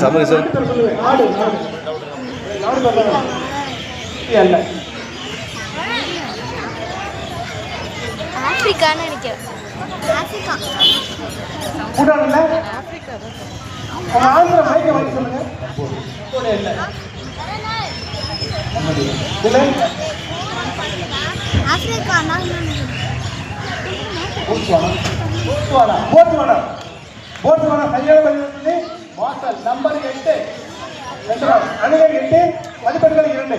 Chamari sir ஆடு அல்ல ஆப்பிரிக்கான்னு நினைக்கிறேன். ஆப்பிரிக்கா பூட்டான் இல்ல ஆந்திர மைக்க வாங்கி சொல்லுங்க. இல்ல ஆப்பிரிக்கா போட்ஸ்வானா சரியான பதிவு. வாசல் நம்பர் 8 அணிகள் 8 மதிப்பெண்கள் 2.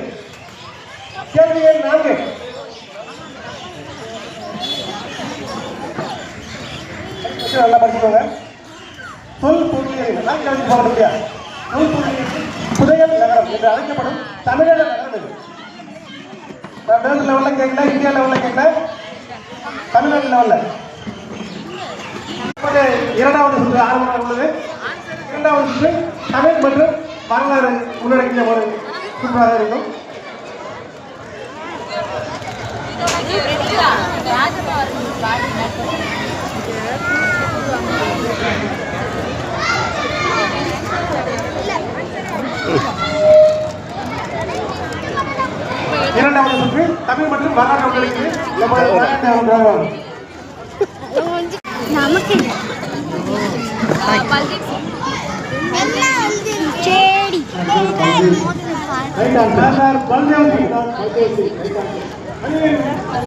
கேள்வி எண் 4. நல்லா படிச்சுக்கோங்க. சொல் பொருளியல் நான்காவது போக முடியாது. சொல் பொருளியல் புதையல் நகரம் என்று அழைக்கப்படும் தமிழக நகரம் இது. வேர்ல்டு லெவலில் கேட்கல, இந்தியா லெவலில் கேட்கல, தமிழ்நாடு லெவலில். இரண்டாவது சுற்று ஆரம்பமாக உள்ளது. இரண்டாவது சுற்று தமிழ் மற்றும் வரலாறு உள்ளடக்கிய ஒரு சுற்றாக இருக்கும். இரண்டாவது சுற்று தமிழ் மற்றும் வரலாறு உள்ளடக்கியது. நமக்கு செடி